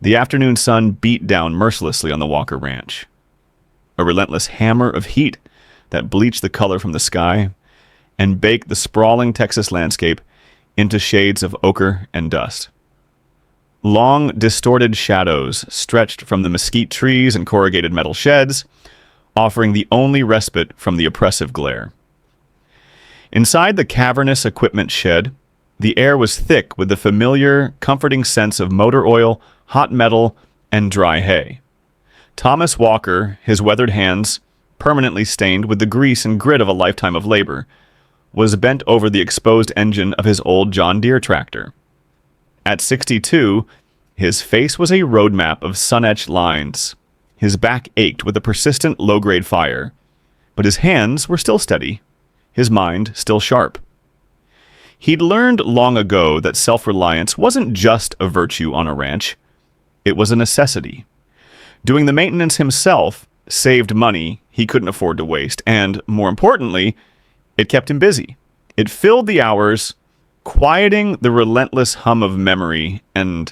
The afternoon sun beat down mercilessly on the Walker Ranch, a relentless hammer of heat that bleached the color from the sky and baked the sprawling Texas landscape into shades of ochre and dust. Long, distorted shadows stretched from the mesquite trees and corrugated metal sheds, offering the only respite from the oppressive glare. Inside the cavernous equipment shed, the air was thick with the familiar, comforting sense of motor oil, hot metal, and dry hay. Thomas Walker, his weathered hands permanently stained with the grease and grit of a lifetime of labor, was bent over the exposed engine of his old John Deere tractor. At 62, his face was a roadmap of sun-etched lines. His back ached with a persistent low-grade fire, but his hands were still steady, his mind still sharp. He'd learned long ago that self-reliance wasn't just a virtue on a ranch. It was a necessity. Doing the maintenance himself saved money he couldn't afford to waste, and, more importantly, it kept him busy. It filled the hours, quieting the relentless hum of memory and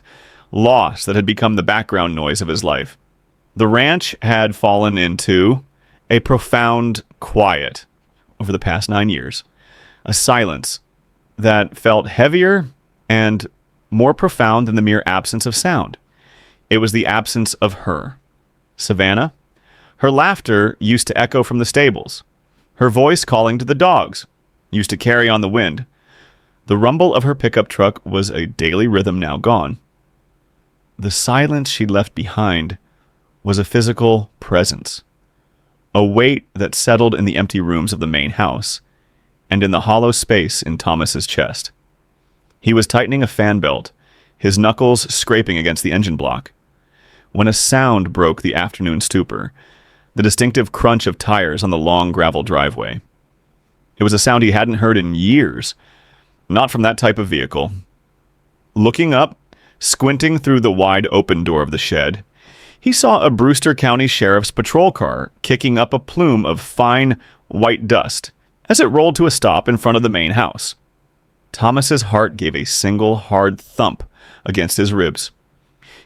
loss that had become the background noise of his life. The ranch had fallen into a profound quiet over the past 9 years, a silence that felt heavier and more profound than the mere absence of sound. It was the absence of her. Savannah? Her laughter used to echo from the stables. Her voice calling to the dogs used to carry on the wind. The rumble of her pickup truck was a daily rhythm now gone. The silence she'd left behind was a physical presence, a weight that settled in the empty rooms of the main house and in the hollow space in Thomas's chest. He was tightening a fan belt, his knuckles scraping against the engine block, when a sound broke the afternoon stupor, the distinctive crunch of tires on the long gravel driveway. It was a sound he hadn't heard in years, not from that type of vehicle. Looking up, squinting through the wide open door of the shed, he saw a Brewster County Sheriff's patrol car kicking up a plume of fine white dust as it rolled to a stop in front of the main house. Thomas's heart gave a single hard thump against his ribs.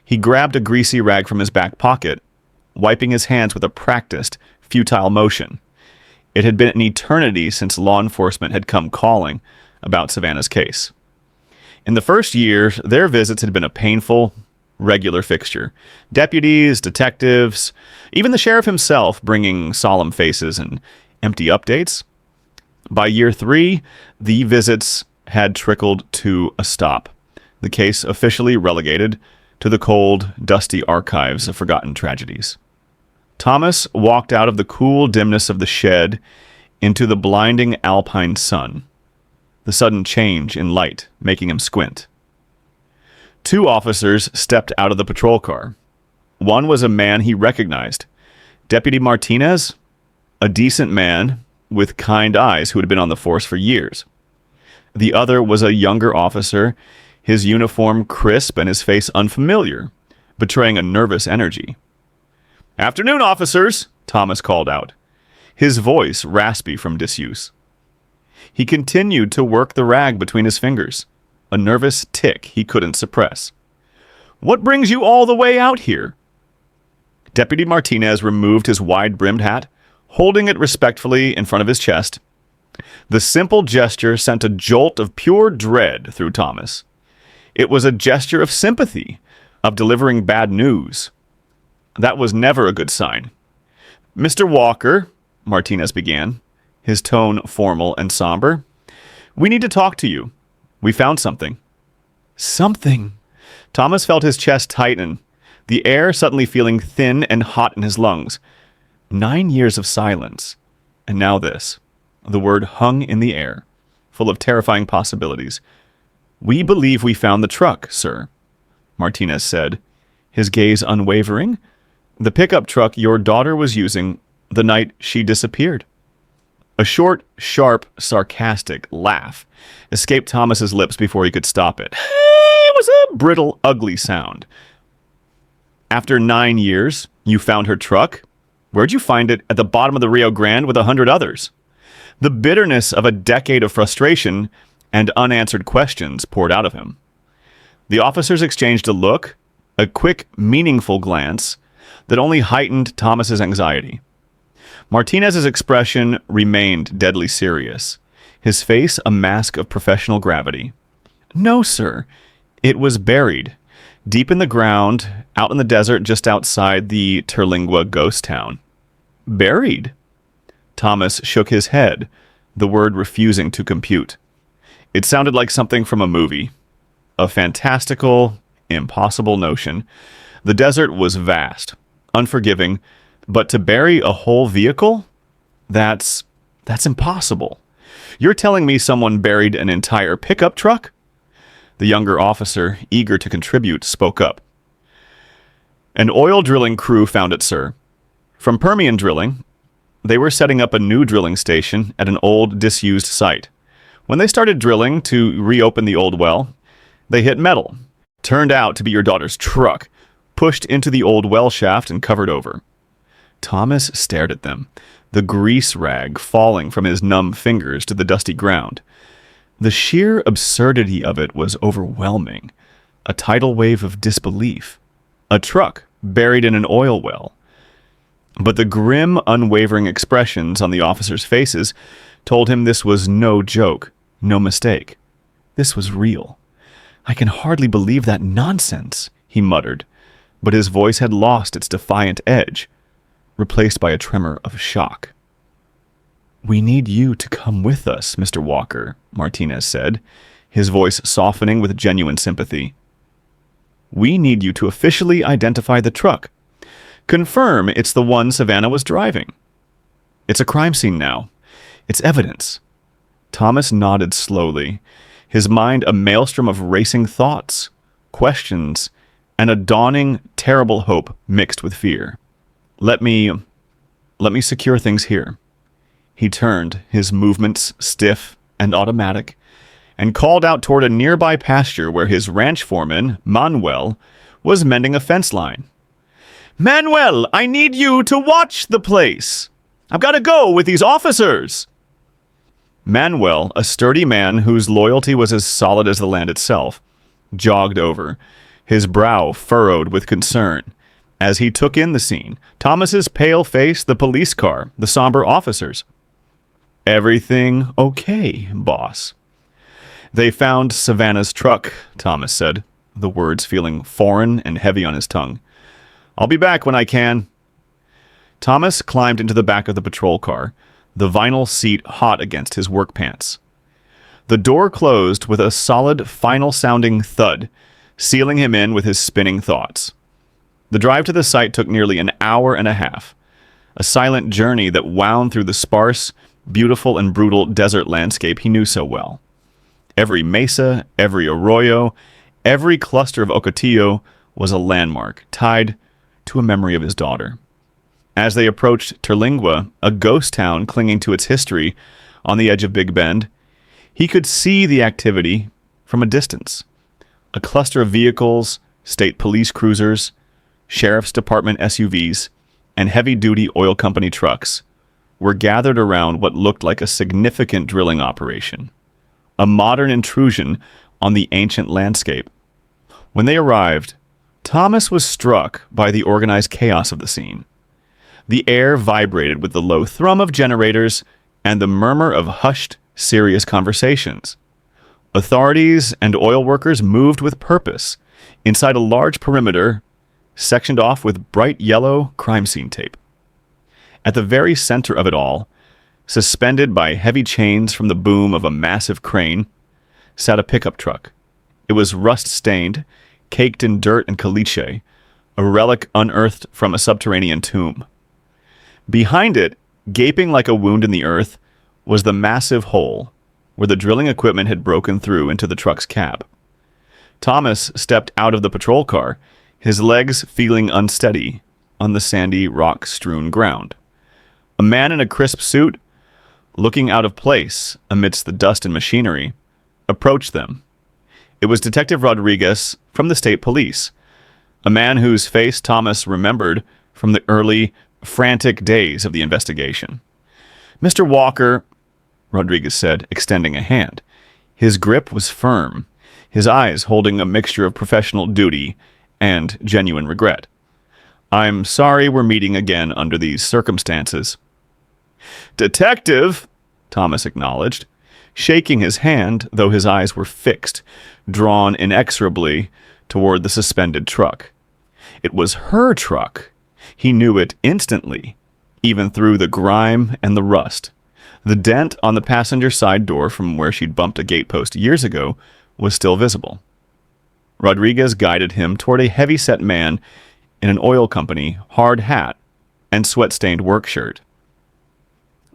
He grabbed a greasy rag from his back pocket, wiping his hands with a practiced, futile motion. It had been an eternity since law enforcement had come calling about Savannah's case. In the first year, their visits had been a painful, regular fixture. Deputies, detectives, even the sheriff himself bringing solemn faces and empty updates. By year 3, the visits had trickled to a stop, the case officially relegated to the cold, dusty archives of forgotten tragedies. Thomas walked out of the cool dimness of the shed into the blinding alpine sun, the sudden change in light making him squint. 2 officers stepped out of the patrol car. One was a man he recognized, Deputy Martinez, a decent man with kind eyes who had been on the force for years. The other was a younger officer, his uniform crisp and his face unfamiliar, betraying a nervous energy. "Afternoon, officers," Thomas called out, his voice raspy from disuse. He continued to work the rag between his fingers, a nervous tick he couldn't suppress. "What brings you all the way out here?" Deputy Martinez removed his wide-brimmed hat, holding it respectfully in front of his chest. The simple gesture sent a jolt of pure dread through Thomas. It was a gesture of sympathy, of delivering bad news. That was never a good sign. "Mr. Walker," Martinez began, his tone formal and somber, "we need to talk to you. We found something." Something? Thomas felt his chest tighten, the air suddenly feeling thin and hot in his lungs. 9 years of silence, and now this. The word hung in the air, full of terrifying possibilities. "We believe we found the truck, sir," Martinez said, his gaze unwavering. "The pickup truck your daughter was using the night she disappeared." A short, sharp, sarcastic laugh escaped Thomas's lips before he could stop it. It was a brittle, ugly sound. "After 9 years, you found her truck? Where'd you find it? At the bottom of the Rio Grande with 100 others?" The bitterness of a decade of frustration and unanswered questions poured out of him. The officers exchanged a look, A quick, meaningful glance that only heightened Thomas's anxiety. Martinez's expression remained deadly serious, his face a mask of professional gravity. No, sir. It was buried, deep in the ground, out in the desert just outside the Terlingua ghost town. Buried? Thomas shook his head, the word refusing to compute. It sounded like something from a movie. A fantastical, impossible notion. The desert was vast, unforgiving, but to bury a whole vehicle? That's impossible. You're telling me someone buried an entire pickup truck? The younger officer, eager to contribute, spoke up. An oil drilling crew found it, sir. From Permian Drilling, they were setting up a new drilling station at an old, disused site. When they started drilling to reopen the old well, they hit metal. Turned out to be your daughter's truck, pushed into the old well shaft and covered over. Thomas stared at them, the grease rag falling from his numb fingers to the dusty ground. The sheer absurdity of it was overwhelming. A tidal wave of disbelief. A truck buried in an oil well. But the grim, unwavering expressions on the officers' faces told him this was no joke, no mistake. This was real. I can hardly believe that nonsense, he muttered, but his voice had lost its defiant edge, replaced by a tremor of shock. We need you to come with us, Mr. Walker, Martinez said, his voice softening with genuine sympathy. We need you to officially identify the truck. Confirm it's the one Savannah was driving. It's a crime scene now. It's evidence. Thomas nodded slowly, his mind a maelstrom of racing thoughts, questions, and a dawning, terrible hope mixed with fear. Let me secure things here. He turned, his movements stiff and automatic, and called out toward a nearby pasture where his ranch foreman, Manuel, was mending a fence line. Manuel, I need you to watch the place. I've got to go with these officers. Manuel, a sturdy man whose loyalty was as solid as the land itself, jogged over, his brow furrowed with concern, as he took in the scene, Thomas's pale face, the police car, the somber officers. Everything okay, boss? They found Savannah's truck, Thomas said, the words feeling foreign and heavy on his tongue. I'll be back when I can. Thomas climbed into the back of the patrol car, the vinyl seat hot against his work pants. The door closed with a solid, final-sounding thud, sealing him in with his spinning thoughts. The drive to the site took nearly an hour and a half, a silent journey that wound through the sparse, beautiful and brutal desert landscape he knew so well. Every mesa, every arroyo, every cluster of ocotillo was a landmark tied to a memory of his daughter. As they approached Terlingua, a ghost town clinging to its history on the edge of Big Bend, he could see the activity from a distance. A cluster of vehicles, state police cruisers, sheriff's department SUVs, and heavy-duty oil company trucks were gathered around what looked like a significant drilling operation, a modern intrusion on the ancient landscape. When they arrived, Thomas was struck by the organized chaos of the scene. The air vibrated with the low thrum of generators and the murmur of hushed, serious conversations. Authorities and oil workers moved with purpose inside a large perimeter sectioned off with bright yellow crime scene tape. At the very center of it all, suspended by heavy chains from the boom of a massive crane, sat a pickup truck. It was rust-stained, caked in dirt and caliche, a relic unearthed from a subterranean tomb. Behind it, gaping like a wound in the earth, was the massive hole where the drilling equipment had broken through into the truck's cab. Thomas stepped out of the patrol car, his legs feeling unsteady on the sandy, rock-strewn ground. A man in a crisp suit, looking out of place amidst the dust and machinery, approached them. It was Detective Rodriguez from the state police, a man whose face Thomas remembered from the early, frantic days of the investigation. Mr. Walker, Rodriguez said, extending a hand. His grip was firm, his eyes holding a mixture of professional duty and genuine regret. "I'm sorry we're meeting again under these circumstances." "Detective," Thomas acknowledged, shaking his hand, though his eyes were fixed, drawn inexorably toward the suspended truck. It was her truck. He knew it instantly, even through the grime and the rust. The dent on the passenger side door from where she'd bumped a gatepost years ago was still visible. Rodriguez guided him toward a heavy-set man in an oil company hard hat and sweat-stained work shirt.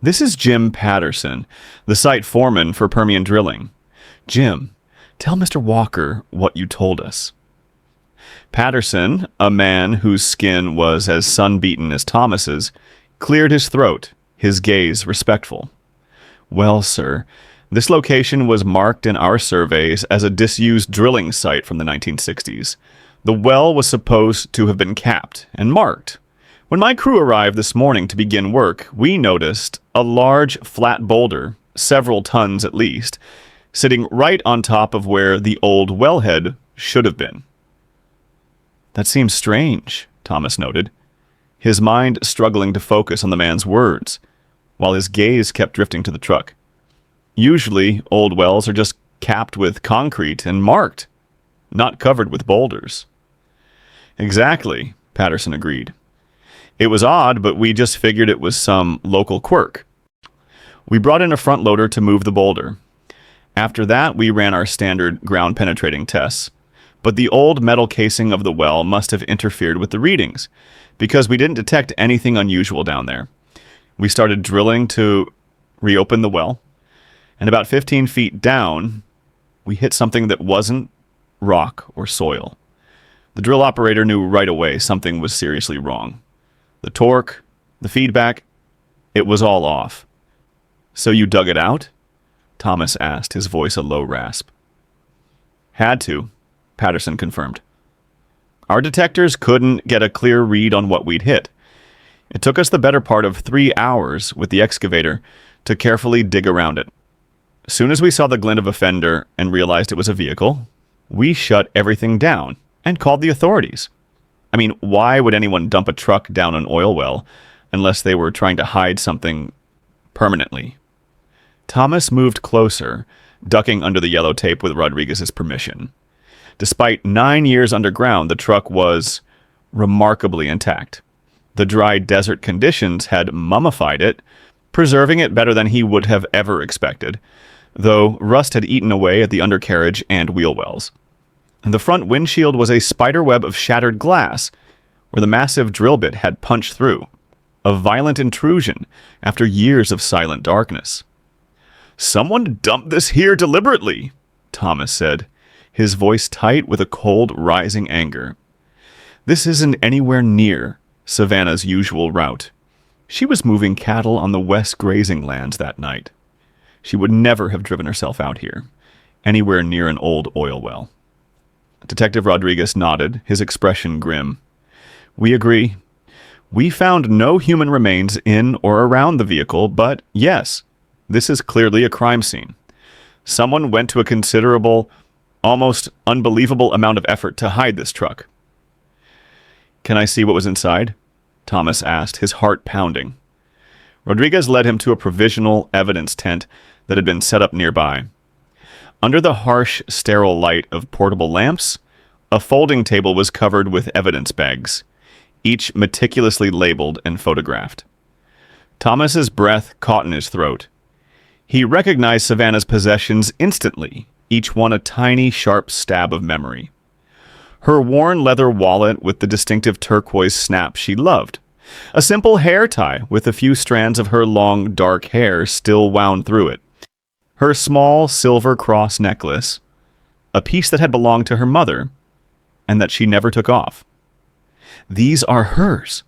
"This is Jim Patterson, the site foreman for Permian Drilling. Jim, tell Mr. Walker what you told us." Patterson, a man whose skin was as sun-beaten as Thomas's, cleared his throat, his gaze respectful. "Well, sir, this location was marked in our surveys as a disused drilling site from the 1960s. The well was supposed to have been capped and marked. When my crew arrived this morning to begin work, we noticed a large flat boulder, several tons at least, sitting right on top of where the old wellhead should have been." "That seems strange," Thomas noted, his mind struggling to focus on the man's words, while his gaze kept drifting to the truck. "Usually, old wells are just capped with concrete and marked, not covered with boulders." "Exactly," Patterson agreed. "It was odd, but we just figured it was some local quirk. We brought in a front loader to move the boulder. After that, we ran our standard ground-penetrating tests. But the old metal casing of the well must have interfered with the readings, because we didn't detect anything unusual down there. We started drilling to reopen the well, and about 15 feet down, we hit something that wasn't rock or soil. The drill operator knew right away something was seriously wrong. The torque, the feedback, it was all off." "So you dug it out?" Thomas asked, his voice a low rasp. "Had to," Patterson confirmed. "Our detectors couldn't get a clear read on what we'd hit. It took us the better part of 3 hours with the excavator to carefully dig around it. Soon as we saw the glint of a fender and realized it was a vehicle, we shut everything down and called the authorities. I mean, why would anyone dump a truck down an oil well unless they were trying to hide something permanently?" Thomas moved closer, ducking under the yellow tape with Rodriguez's permission. Despite 9 years underground, the truck was remarkably intact. The dry desert conditions had mummified it, preserving it better than he would have ever expected, though rust had eaten away at the undercarriage and wheel wells. The front windshield was a spiderweb of shattered glass, where the massive drill bit had punched through, a violent intrusion after years of silent darkness. "Someone dumped this here deliberately," Thomas said, his voice tight with a cold, rising anger. "This isn't anywhere near Savannah's usual route. She was moving cattle on the west grazing lands that night. She would never have driven herself out here, anywhere near an old oil well." Detective Rodriguez nodded, his expression grim. "We agree. We found no human remains in or around the vehicle, but yes, this is clearly a crime scene. Someone went to a considerable, almost unbelievable amount of effort to hide this truck." "Can I see what was inside?" Thomas asked, his heart pounding. Rodriguez led him to a provisional evidence tent that had been set up nearby. Under the harsh, sterile light of portable lamps, a folding table was covered with evidence bags, each meticulously labeled and photographed. Thomas's breath caught in his throat. He recognized Savannah's possessions instantly, each one a tiny, sharp stab of memory. Her worn leather wallet with the distinctive turquoise snap she loved. A simple hair tie with a few strands of her long, dark hair still wound through it. Her small silver cross necklace, a piece that had belonged to her mother, and that she never took off. "These are hers,"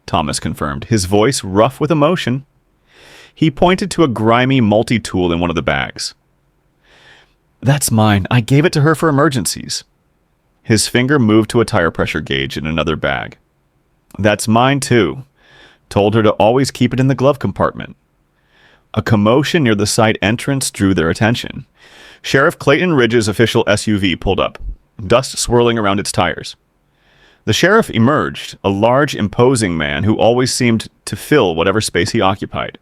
Thomas confirmed, his voice rough with emotion. He pointed to a grimy multi-tool in one of the bags. "That's mine. I gave it to her for emergencies." His finger moved to a tire pressure gauge in another bag. "That's mine, too. Told her to always keep it in the glove compartment." A commotion near the site entrance drew their attention. Sheriff Clayton Ridge's official SUV pulled up, dust swirling around its tires. The sheriff emerged, a large, imposing man who always seemed to fill whatever space he occupied.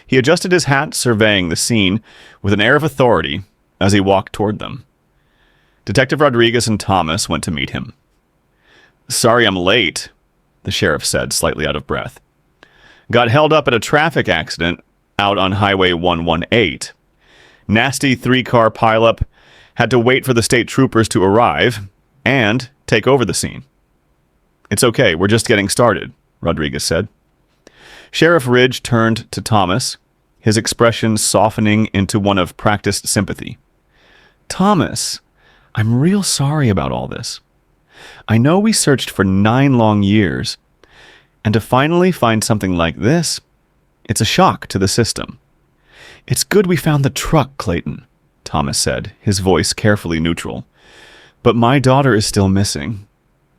He adjusted his hat, surveying the scene with an air of authority as he walked toward them. Detective Rodriguez and Thomas went to meet him. "Sorry I'm late," the sheriff said, slightly out of breath. "Got held up at a traffic accident out on Highway 118. Nasty 3-car pileup. Had to wait for the state troopers to arrive and take over the scene." "It's okay, we're just getting started," Rodriguez said. Sheriff Ridge turned to Thomas, his expression softening into one of practiced sympathy. "Thomas, I'm real sorry about all this. I know we searched for 9 long years, and to finally find something like this, it's a shock to the system. It's good we found the truck, Clayton," Thomas said, his voice carefully neutral. "But my daughter is still missing.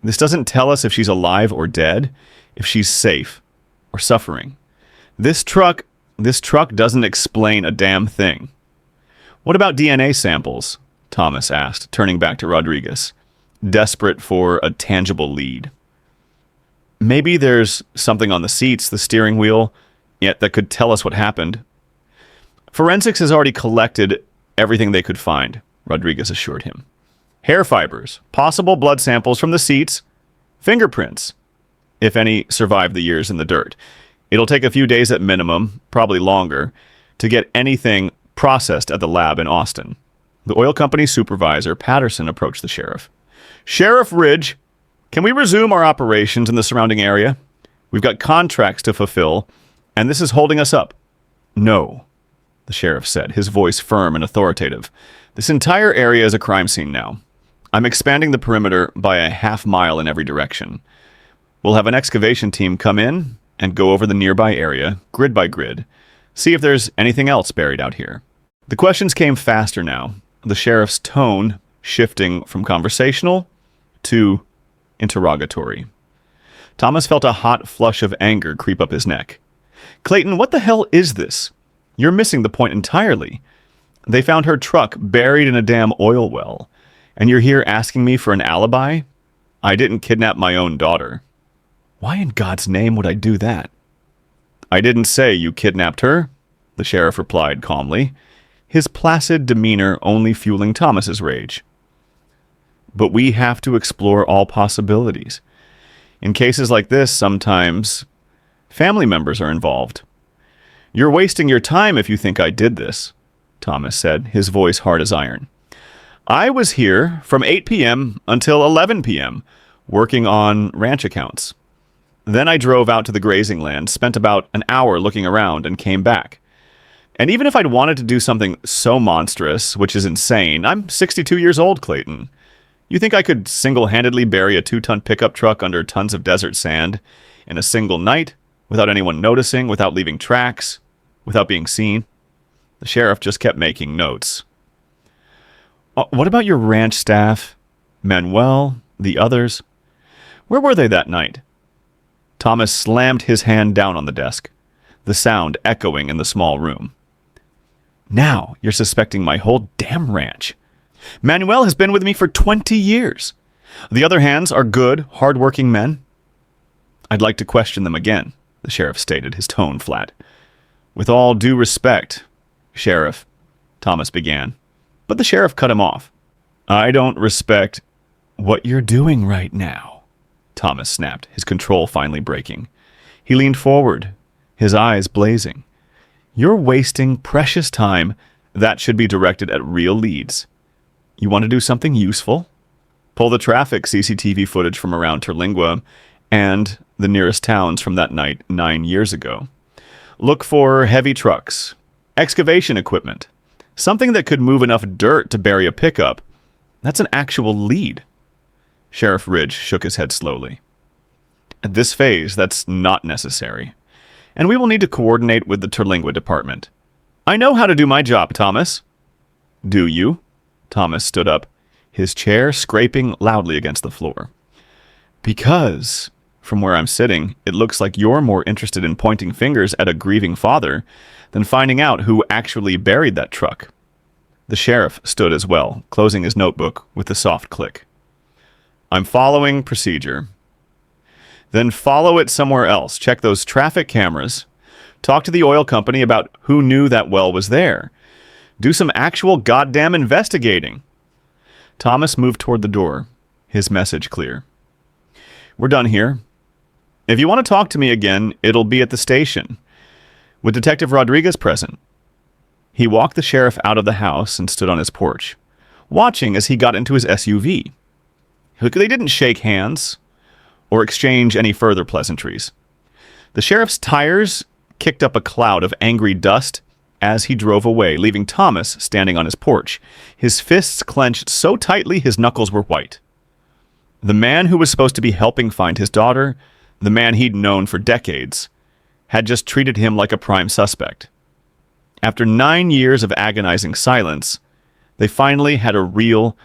This doesn't tell us if she's alive or dead, if she's safe or suffering. This truck doesn't explain a damn thing." "What about DNA samples?" Thomas asked, turning back to Rodriguez, desperate for a tangible lead. "Maybe there's something on the seats, the steering wheel, yet that could tell us what happened." "Forensics has already collected everything they could find," Rodriguez assured him. "Hair fibers, possible blood samples from the seats, fingerprints, if any survived the years in the dirt. It'll take a few days at minimum, probably longer, to get anything processed at the lab in Austin." The oil company supervisor, Patterson, approached the sheriff. "Sheriff Ridge, can we resume our operations in the surrounding area? We've got contracts to fulfill, and this is holding us up." "No," the sheriff said, his voice firm and authoritative. "This entire area is a crime scene now. I'm expanding the perimeter by a half-mile in every direction. We'll have an excavation team come in and go over the nearby area, grid by grid, see if there's anything else buried out here." The questions came faster now, the sheriff's tone shifting from conversational to interrogatory. Thomas felt a hot flush of anger creep up his neck. "Clayton, what the hell is this? You're missing the point entirely. They found her truck buried in a damn oil well, and you're here asking me for an alibi? I didn't kidnap my own daughter." "Why in God's name would I do that?" "I didn't say you kidnapped her," the sheriff replied calmly, his placid demeanor only fueling Thomas's rage. "But we have to explore all possibilities. In cases like this, sometimes family members are involved." "You're wasting your time if you think I did this," Thomas said, his voice hard as iron. "I was here from 8 p.m. until 11 p.m., working on ranch accounts. Then I drove out to the grazing land, spent about an hour looking around, and came back. And even if I'd wanted to do something so monstrous, which is insane, I'm 62 years old, Clayton. You think I could single-handedly bury a 2-ton pickup truck under tons of desert sand in a single night, without anyone noticing, without leaving tracks, without being seen?" The sheriff just kept making notes. "What about your ranch staff? Manuel, the others? Where were they that night?" Thomas slammed his hand down on the desk, the sound echoing in the small room. "Now you're suspecting my whole damn ranch. Manuel has been with me for 20 years. The other hands are good, hard-working men." "I'd like to question them again," the sheriff stated, his tone flat. "With all due respect, Sheriff," Thomas began, but the sheriff cut him off. "I don't respect what you're doing right now," Thomas snapped, his control finally breaking. He leaned forward, his eyes blazing. "You're wasting precious time that should be directed at real leads. You want to do something useful? Pull the traffic CCTV footage from around Terlingua and the nearest towns from that night 9 years ago. Look for heavy trucks, excavation equipment, something that could move enough dirt to bury a pickup. That's an actual lead." Sheriff Ridge shook his head slowly. "At this phase, that's not necessary. And we will need to coordinate with the Terlingua department. I know how to do my job, Thomas." "Do you?" Thomas stood up, his chair scraping loudly against the floor. "Because, from where I'm sitting, it looks like you're more interested in pointing fingers at a grieving father than finding out who actually buried that truck." The sheriff stood as well, closing his notebook with a soft click. I'm following procedure. Then follow it somewhere else. Check those traffic cameras. Talk to the oil company about who knew that well was there. Do some actual goddamn investigating. Thomas moved toward the door, his message clear. We're done here. If you want to talk to me again, it'll be at the station, with Detective Rodriguez present. He walked the sheriff out of the house and stood on his porch, watching as he got into his SUV. They didn't shake hands or exchange any further pleasantries. The sheriff's tires kicked up a cloud of angry dust as he drove away, leaving Thomas standing on his porch, his fists clenched so tightly his knuckles were white. The man who was supposed to be helping find his daughter, the man he'd known for decades, had just treated him like a prime suspect. After 9 years of agonizing silence, they finally had a real,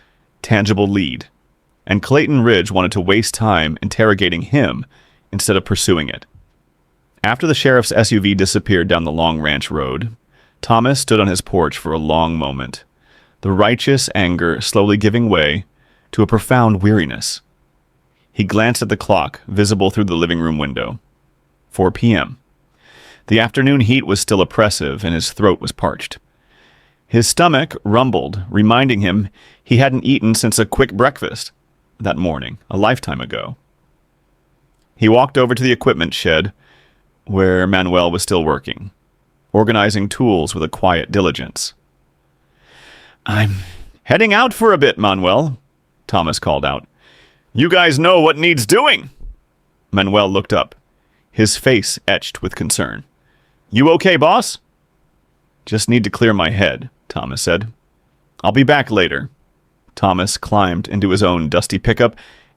tangible lead, and Clayton Ridge wanted to waste time interrogating him instead of pursuing it. After the sheriff's SUV disappeared down the long ranch road, Thomas stood on his porch for a long moment, the righteous anger slowly giving way to a profound weariness. He glanced at the clock, visible through the living room window. 4 p.m. The afternoon heat was still oppressive, and his throat was parched. His stomach rumbled, reminding him he hadn't eaten since a quick breakfast that morning, a lifetime ago. He walked over to the equipment shed, where Manuel was still working, organizing tools with a quiet diligence. I'm heading out for a bit, Manuel, Thomas called out. You guys know what needs doing. Manuel looked up, his face etched with concern. You okay, boss? Just need to clear my head, Thomas said. I'll be back later. Thomas climbed into his own dusty pickup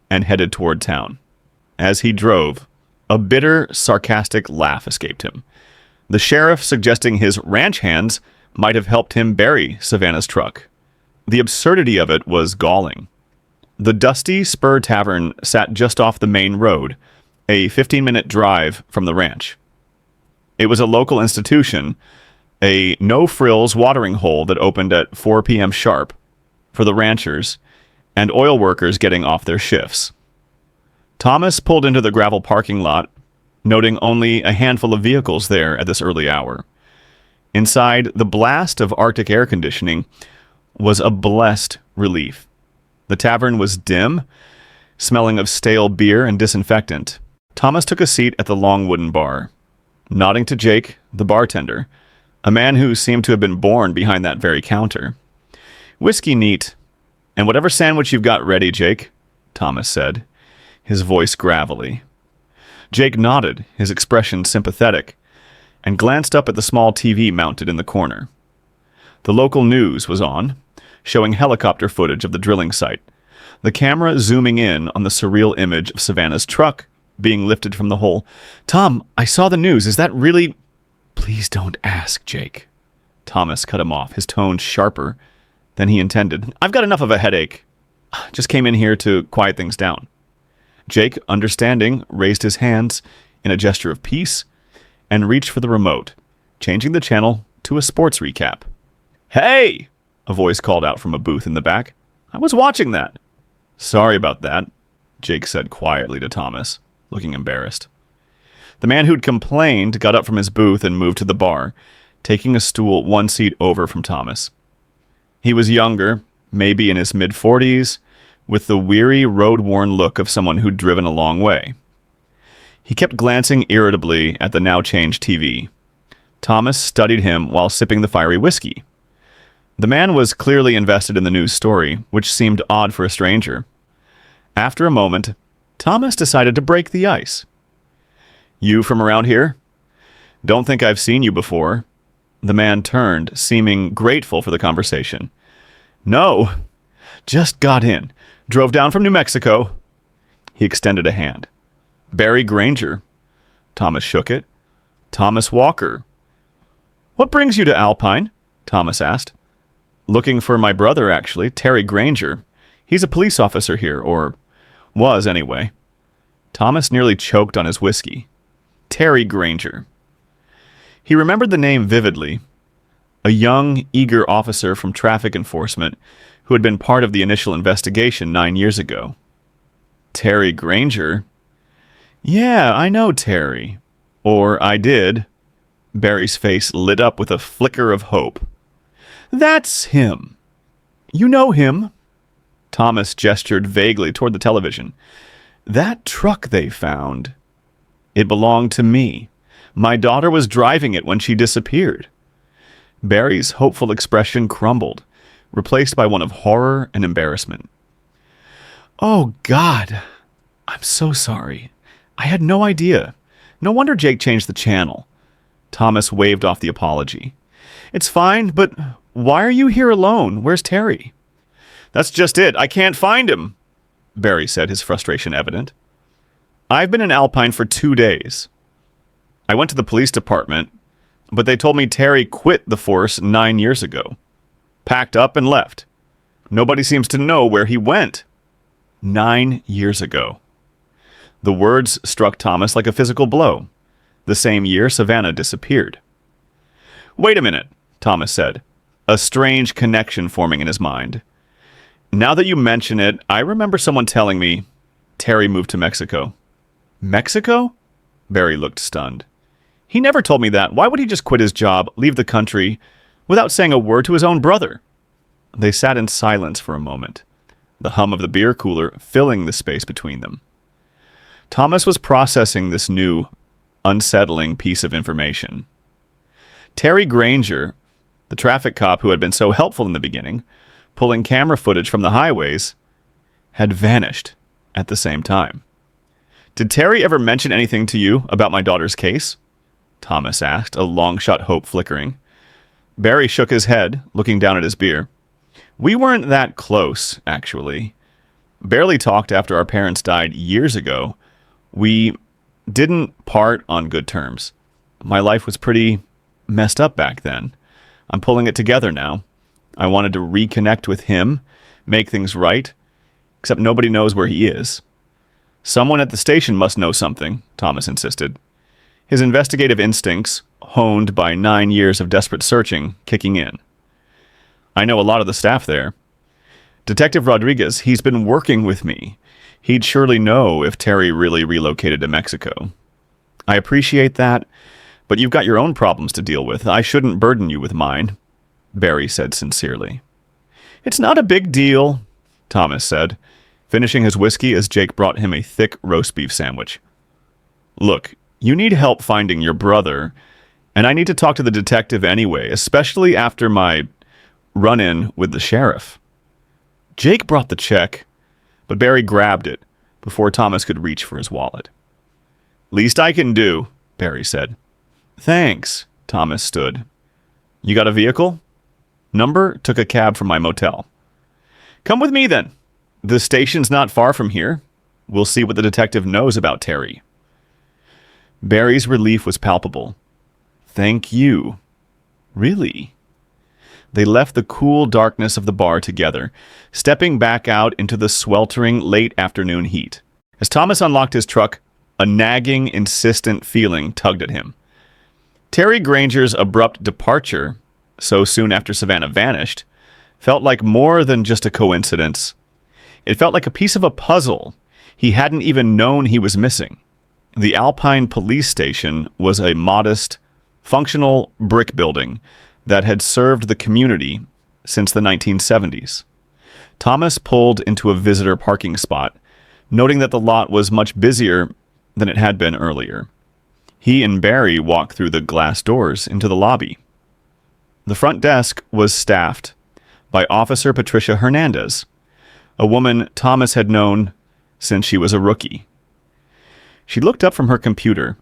and headed toward town. As he drove, a bitter, sarcastic laugh escaped him. The sheriff suggesting his ranch hands might have helped him bury Savannah's truck. The absurdity of it was galling. The dusty Spur Tavern sat just off the main road, a 15-minute drive from the ranch. It was a local institution, a no-frills watering hole that opened at 4 p.m. sharp for the ranchers and oil workers getting off their shifts. Thomas pulled into the gravel parking lot, noting only a handful of vehicles there at this early hour. Inside, the blast of Arctic air conditioning was a blessed relief. The tavern was dim, smelling of stale beer and disinfectant. Thomas took a seat at the long wooden bar, nodding to Jake, the bartender, a man who seemed to have been born behind that very counter. Whiskey neat, and whatever sandwich you've got ready, Jake, Thomas said, his voice gravelly. Jake nodded, his expression sympathetic, and glanced up at the small TV mounted in the corner. The local news was on, showing helicopter footage of the drilling site, the camera zooming in on the surreal image of Savannah's truck being lifted from the hole. Tom, I saw the news. Is that really... Please don't ask, Jake. Thomas cut him off, his tone sharper than he intended. I've got enough of a headache. Just came in here to quiet things down. Jake, understanding, raised his hands in a gesture of peace and reached for the remote, changing the channel to a sports recap. Hey! A voice called out from a booth in the back. I was watching that. Sorry about that, Jake said quietly to Thomas, looking embarrassed. The man who'd complained got up from his booth and moved to the bar, taking a stool 1 seat over from Thomas. He was younger, maybe in his mid-40s, with the weary, road-worn look of someone who'd driven a long way. He kept glancing irritably at the now-changed TV. Thomas studied him while sipping the fiery whiskey. The man was clearly invested in the news story, which seemed odd for a stranger. After a moment, Thomas decided to break the ice. You from around here? Don't think I've seen you before. The man turned, seeming grateful for the conversation. No, just got in. Drove down from New Mexico. He extended a hand. Barry Granger. Thomas shook it. Thomas Walker. What brings you to Alpine? Thomas asked. Looking for my brother, actually, Terry Granger. He's a police officer here, or was anyway. Thomas nearly choked on his whiskey. Terry Granger. He remembered the name vividly. A young, eager officer from traffic enforcement who had been part of the initial investigation 9 years ago. Terry Granger? Yeah, I know Terry. Or I did. Barry's face lit up with a flicker of hope. That's him. You know him. Thomas gestured vaguely toward the television. That truck they found. It belonged to me. My daughter was driving it when she disappeared. Barry's hopeful expression crumbled, replaced by one of horror and embarrassment. Oh, God. I'm so sorry. I had no idea. No wonder Jake changed the channel. Thomas waved off the apology. It's fine, but why are you here alone? Where's Terry? That's just it. I can't find him, Barry said, his frustration evident. I've been in Alpine for 2 days. I went to the police department, but they told me Terry quit the force 9 years ago. Packed up and left. Nobody seems to know where he went. 9 years ago. The words struck Thomas like a physical blow. The same year Savannah disappeared. Wait a minute, Thomas said, a strange connection forming in his mind. Now that you mention it, I remember someone telling me Terry moved to Mexico. Mexico? Barry looked stunned. He never told me that. Why would he just quit his job, leave the country, without saying a word to his own brother? They sat in silence for a moment, the hum of the beer cooler filling the space between them. Thomas was processing this new, unsettling piece of information. Terry Granger, the traffic cop who had been so helpful in the beginning, pulling camera footage from the highways, had vanished at the same time. Did Terry ever mention anything to you about my daughter's case? Thomas asked, a long-shot hope flickering. Barry shook his head, looking down at his beer. We weren't that close, actually. Barely talked after our parents died years ago. We didn't part on good terms. My life was pretty messed up back then. I'm pulling it together now. I wanted to reconnect with him, make things right, except nobody knows where he is. Someone at the station must know something, Thomas insisted. His investigative instincts, honed by 9 years of desperate searching, kicking in. I know a lot of the staff there. Detective Rodriguez, he's been working with me. He'd surely know if Terry really relocated to Mexico. I appreciate that, but you've got your own problems to deal with. I shouldn't burden you with mine, Barry said sincerely. It's not a big deal, Thomas said, finishing his whiskey as Jake brought him a thick roast beef sandwich. Look, you need help finding your brother, and I need to talk to the detective anyway, especially after my run-in with the sheriff. Jake brought the check, but Barry grabbed it before Thomas could reach for his wallet. Least I can do, Barry said. Thanks, Thomas stood. You got a vehicle? Number took a cab from my motel. Come with me then. The station's not far from here. We'll see what the detective knows about Terry. Barry's relief was palpable. Thank you. Really? They left the cool darkness of the bar together, stepping back out into the sweltering late afternoon heat. As Thomas unlocked his truck, a nagging, insistent feeling tugged at him. Terry Granger's abrupt departure, so soon after Savannah vanished, felt like more than just a coincidence. It felt like a piece of a puzzle he hadn't even known he was missing. The Alpine police station was a modest, functional brick building that had served the community since the 1970s. Thomas pulled into a visitor parking spot, noting that the lot was much busier than it had been earlier. He and Barry walked through the glass doors into the lobby. The front desk was staffed by Officer Patricia Hernandez, a woman Thomas had known since she was a rookie. She looked up from her computer,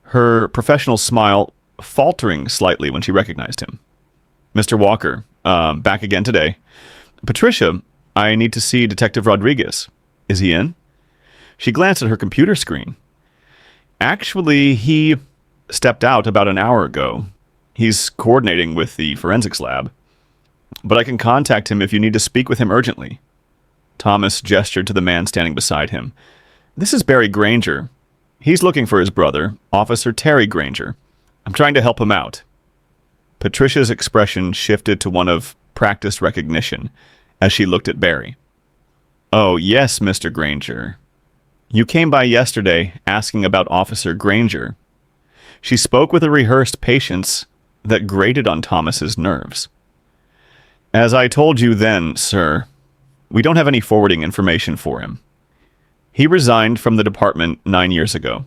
her professional smile faltering slightly when she recognized him. Mr. Walker, back again today. Patricia, I need to see Detective Rodriguez. Is he in? She glanced at her computer screen. Actually, he stepped out about an hour ago. He's coordinating with the forensics lab. But I can contact him if you need to speak with him urgently. Thomas gestured to the man standing beside him. This is Barry Granger. He's looking for his brother, Officer Terry Granger. I'm trying to help him out. Patricia's expression shifted to one of practiced recognition as she looked at Barry. Oh, yes, Mr. Granger. You came by yesterday asking about Officer Granger. She spoke with a rehearsed patience that grated on Thomas's nerves. As I told you then, sir, we don't have any forwarding information for him. He resigned from the department 9 years ago.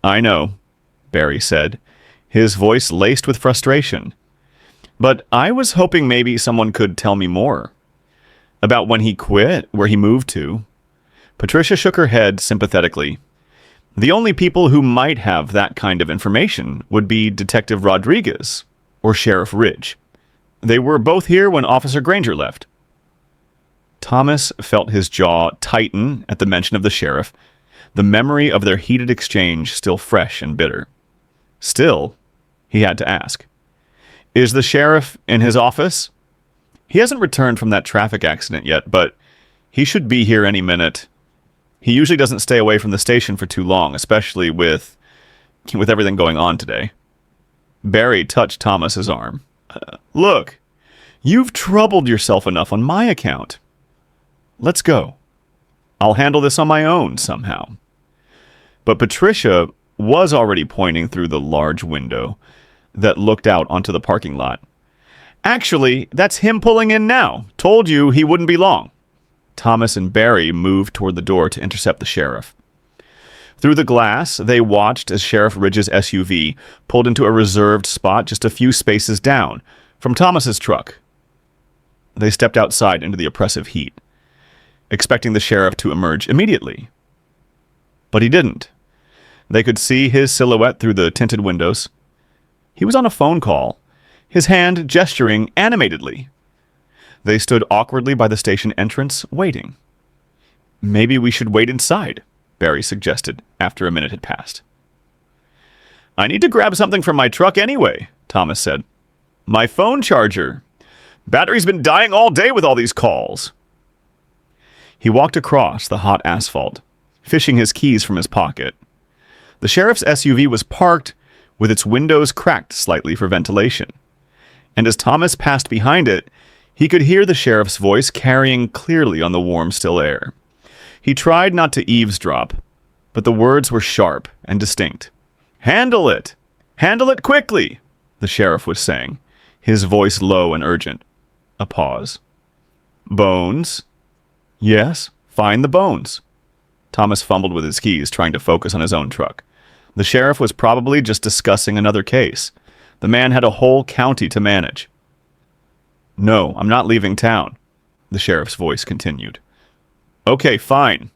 I know, Barry said, his voice laced with frustration. But I was hoping maybe someone could tell me more. About when he quit, where he moved to. Patricia shook her head sympathetically. The only people who might have that kind of information would be Detective Rodriguez or Sheriff Ridge. They were both here when Officer Granger left. Thomas felt his jaw tighten at the mention of the sheriff, the memory of their heated exchange still fresh and bitter. Still, he had to ask, is the sheriff in his office? He hasn't returned from that traffic accident yet, but he should be here any minute. He usually doesn't stay away from the station for too long, especially with everything going on today. Barry touched Thomas's arm. Look, you've troubled yourself enough on my account. Let's go. I'll handle this on my own somehow. But Patricia was already pointing through the large window that looked out onto the parking lot. Actually, that's him pulling in now. Told you he wouldn't be long. Thomas and Barry moved toward the door to intercept the sheriff. Through the glass, they watched as Sheriff Ridge's SUV pulled into a reserved spot just a few spaces down from Thomas's truck. They stepped outside into the oppressive heat, expecting the sheriff to emerge immediately. But he didn't. They could see his silhouette through the tinted windows. He was on a phone call, his hand gesturing animatedly. They stood awkwardly by the station entrance, waiting. Maybe we should wait inside, Barry suggested after a minute had passed. I need to grab something from my truck anyway, Thomas said. My phone charger. Battery's been dying all day with all these calls. He walked across the hot asphalt, fishing his keys from his pocket. The sheriff's SUV was parked with its windows cracked slightly for ventilation. And as Thomas passed behind it, he could hear the sheriff's voice carrying clearly on the warm, still air. He tried not to eavesdrop, but the words were sharp and distinct. Handle it! Handle it quickly! The sheriff was saying, his voice low and urgent. A pause. Bones? Yes, find the bones. Thomas fumbled with his keys, trying to focus on his own truck. The sheriff was probably just discussing another case. The man had a whole county to manage. No, I'm not leaving town, the sheriff's voice continued. Okay, fine.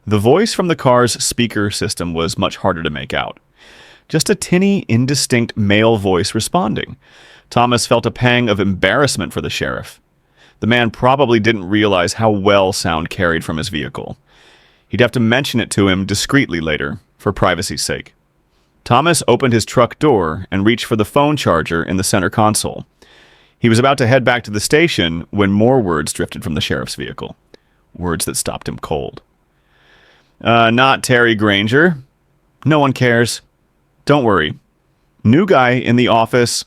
The voice from the car's speaker system was much harder to make out. Just a tinny, indistinct male voice responding. Thomas felt a pang of embarrassment for the sheriff. The man probably didn't realize how well sound carried from his vehicle. He'd have to mention it to him discreetly later, for privacy's sake. Thomas opened his truck door and reached for the phone charger in the center console. He was about to head back to the station when more words drifted from the sheriff's vehicle. Words that stopped him cold. Not Terry Granger. No one cares. Don't worry. New guy in the office.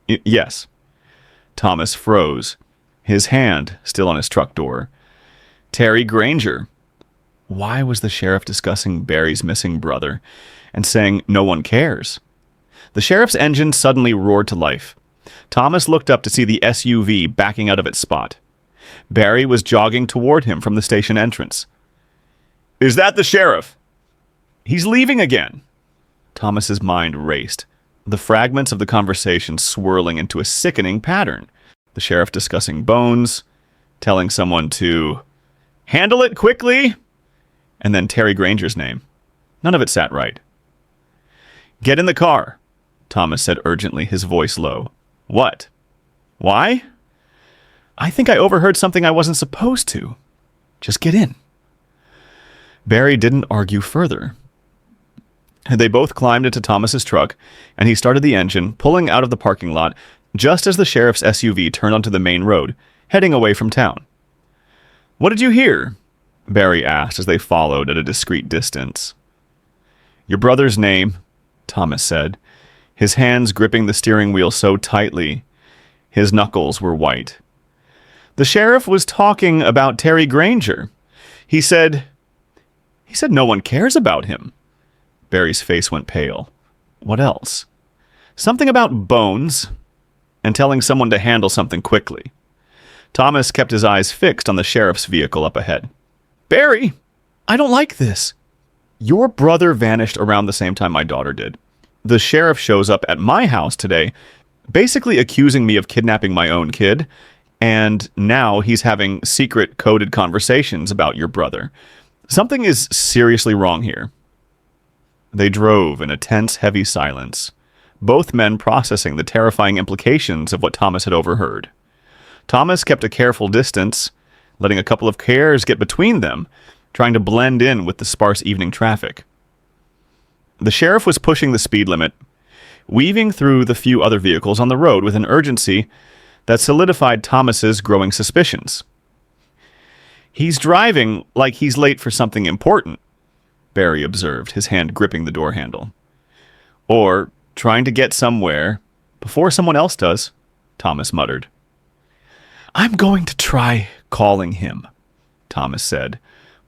Yes. Thomas froze, his hand still on his truck door. Terry Granger. Why was the sheriff discussing Barry's missing brother and saying no one cares? The sheriff's engine suddenly roared to life. Thomas looked up to see the SUV backing out of its spot. Barry was jogging toward him from the station entrance. Is that the sheriff? He's leaving again. Thomas's mind raced, the fragments of the conversation swirling into a sickening pattern. The sheriff discussing bones, telling someone to handle it quickly, and then Terry Granger's name. None of it sat right. Get in the car, Thomas said urgently, his voice low. What? Why? I think I overheard something I wasn't supposed to. Just get in. Barry didn't argue further. They both climbed into Thomas's truck, and he started the engine, pulling out of the parking lot just as the sheriff's SUV turned onto the main road, heading away from town. What did you hear? Barry asked as they followed at a discreet distance. Your brother's name, Thomas said, his hands gripping the steering wheel so tightly, his knuckles were white. The sheriff was talking about Terry Granger. He said, He said no one cares about him. Barry's face went pale. What else? Something about bones and telling someone to handle something quickly. Thomas kept his eyes fixed on the sheriff's vehicle up ahead. Barry, I don't like this. Your brother vanished around the same time my daughter did. The sheriff shows up at my house today, basically accusing me of kidnapping my own kid, and now he's having secret coded conversations about your brother. Something is seriously wrong here. They drove in a tense, heavy silence, both men processing the terrifying implications of what Thomas had overheard. Thomas kept a careful distance, letting a couple of cars get between them, trying to blend in with the sparse evening traffic. The sheriff was pushing the speed limit, weaving through the few other vehicles on the road with an urgency that solidified Thomas's growing suspicions. He's driving like he's late for something important, Barry observed, his hand gripping the door handle. Or trying to get somewhere before someone else does, Thomas muttered. I'm going to try calling him, Thomas said,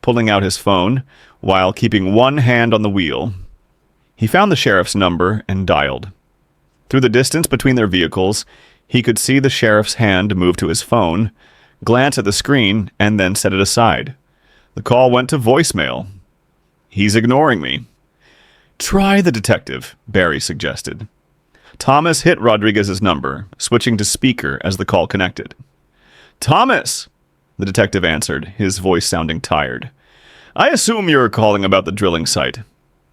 pulling out his phone while keeping one hand on the wheel. He found the sheriff's number and dialed. Through the distance between their vehicles, he could see the sheriff's hand move to his phone, glance at the screen, and then set it aside. The call went to voicemail. He's ignoring me. Try the detective, Barry suggested. Thomas hit Rodriguez's number, switching to speaker as the call connected. Thomas, the detective answered, his voice sounding tired. I assume you're calling about the drilling site.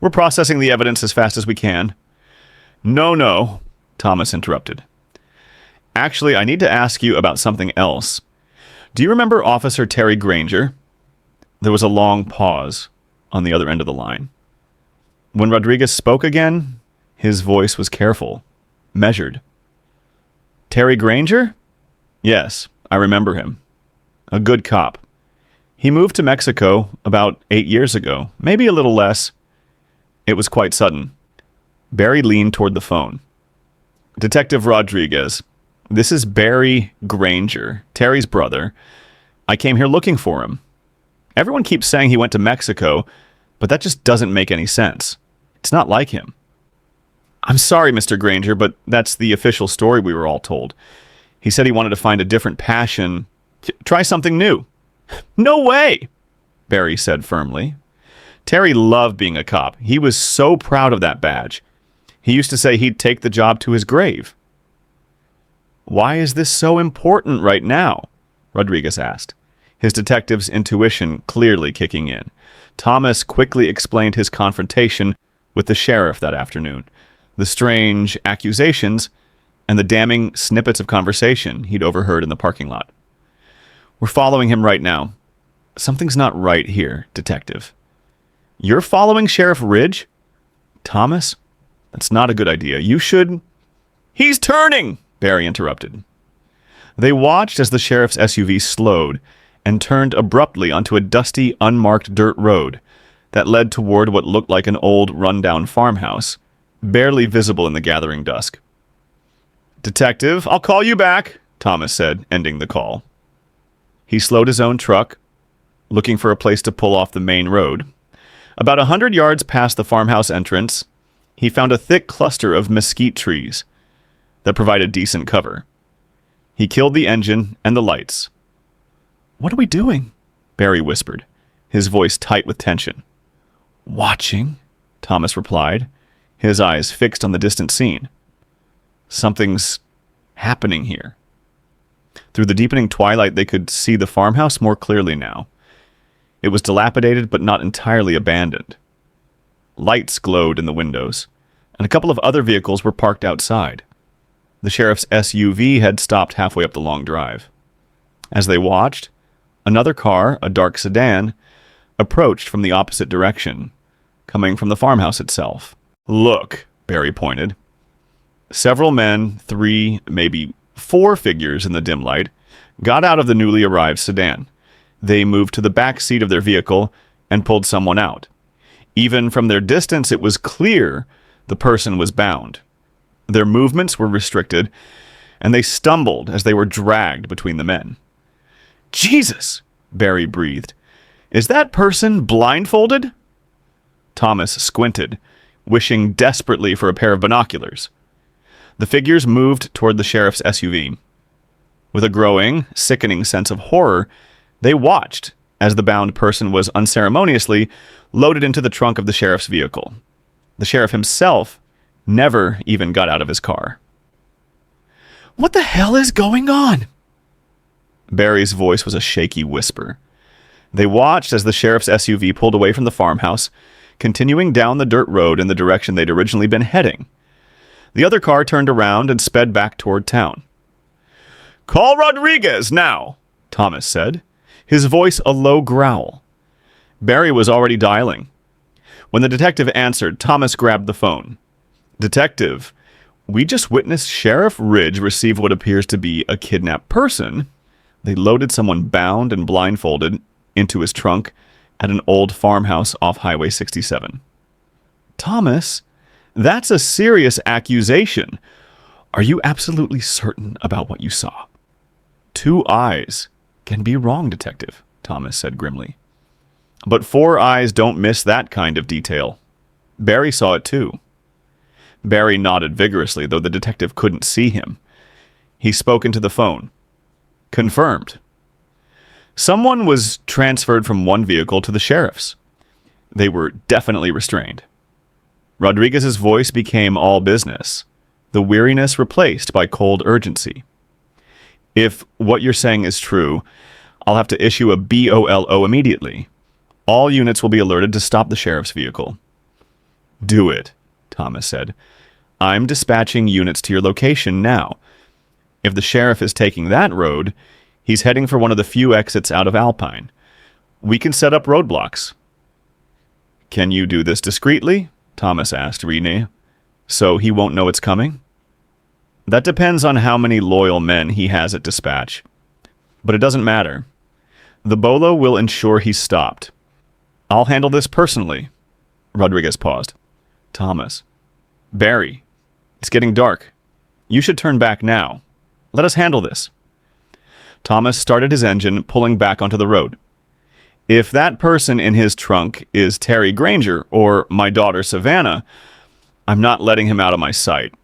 We're processing the evidence as fast as we can. No, Thomas interrupted. Actually, I need to ask you about something else. Do you remember Officer Terry Granger? There was a long pause on the other end of the line. When Rodriguez spoke again, his voice was careful, measured. Terry Granger? Yes, I remember him. A good cop. He moved to Mexico about 8 years ago, maybe a little less. It was quite sudden. Barry leaned toward the phone. Detective Rodriguez, this is Barry Granger, Terry's brother. I came here looking for him. Everyone keeps saying he went to Mexico, but that just doesn't make any sense. It's not like him. I'm sorry, Mr. Granger, but that's the official story we were all told. He said he wanted to find a different passion. Try something new. No way, Barry said firmly. Terry loved being a cop. He was so proud of that badge. He used to say he'd take the job to his grave. Why is this so important right now? Rodriguez asked, his detective's intuition clearly kicking in. Thomas quickly explained his confrontation with the sheriff that afternoon, the strange accusations, and the damning snippets of conversation he'd overheard in the parking lot. We're following him right now. Something's not right here, detective. You're following Sheriff Ridge? Thomas? That's not a good idea. You should... He's turning! Barry interrupted. They watched as the sheriff's SUV slowed and turned abruptly onto a dusty, unmarked dirt road that led toward what looked like an old, run-down farmhouse, barely visible in the gathering dusk. Detective, I'll call you back, Thomas said, ending the call. He slowed his own truck, looking for a place to pull off the main road. About 100 yards past the farmhouse entrance, he found a thick cluster of mesquite trees that provided decent cover. He killed the engine and the lights. What are we doing? Barry whispered, his voice tight with tension. Watching, Thomas replied, his eyes fixed on the distant scene. Something's happening here. Through the deepening twilight, they could see the farmhouse more clearly now. It was dilapidated but not entirely abandoned. Lights glowed in the windows, and a couple of other vehicles were parked outside. The sheriff's SUV had stopped halfway up the long drive. As they watched, another car, a dark sedan, approached from the opposite direction, coming from the farmhouse itself. Look, Barry pointed. Several men, 3, maybe 4 figures in the dim light, got out of the newly arrived sedan. They moved to the back seat of their vehicle and pulled someone out. Even from their distance, it was clear the person was bound. Their movements were restricted, and they stumbled as they were dragged between the men. Jesus, Barry breathed. Is that person blindfolded? Thomas squinted, wishing desperately for a pair of binoculars. The figures moved toward the sheriff's SUV. With a growing, sickening sense of horror, they watched as the bound person was unceremoniously loaded into the trunk of the sheriff's vehicle. The sheriff himself never even got out of his car. "What the hell is going on?" Barry's voice was a shaky whisper. They watched as the sheriff's SUV pulled away from the farmhouse, continuing down the dirt road in the direction they'd originally been heading. The other car turned around and sped back toward town. "Call Rodriguez now," Thomas said, his voice a low growl. Barry was already dialing. When the detective answered, Thomas grabbed the phone. "Detective, we just witnessed Sheriff Ridge receive what appears to be a kidnapped person. They loaded someone bound and blindfolded into his trunk at an old farmhouse off Highway 67. "Thomas, that's a serious accusation. Are you absolutely certain about what you saw?" "Two eyes can be wrong, Detective," Thomas said grimly. "But four eyes don't miss that kind of detail. Barry saw it too." Barry nodded vigorously, though the detective couldn't see him. He spoke into the phone. "Confirmed. Someone was transferred from one vehicle to the sheriff's. They were definitely restrained." Rodriguez's voice became all business, the weariness replaced by cold urgency. "If what you're saying is true, I'll have to issue a BOLO immediately. All units will be alerted to stop the sheriff's vehicle." "Do it," Thomas said. "I'm dispatching units to your location now. If the sheriff is taking that road, he's heading for one of the few exits out of Alpine. We can set up roadblocks." "Can you do this discreetly?" Thomas asked Rene. "So he won't know it's coming?" "That depends on how many loyal men he has at dispatch. But it doesn't matter. The Bolo will ensure he's stopped. I'll handle this personally." Rodriguez paused. "Thomas. Barry. It's getting dark. You should turn back now. Let us handle this." Thomas started his engine, pulling back onto the road. "If that person in his trunk is Terry Granger or my daughter Savannah, I'm not letting him out of my sight.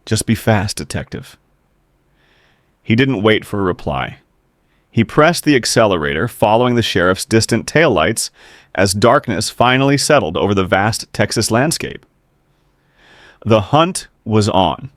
Just be fast, Detective." He didn't wait for a reply. He pressed the accelerator, following the sheriff's distant taillights as darkness finally settled over the vast Texas landscape. The hunt was on.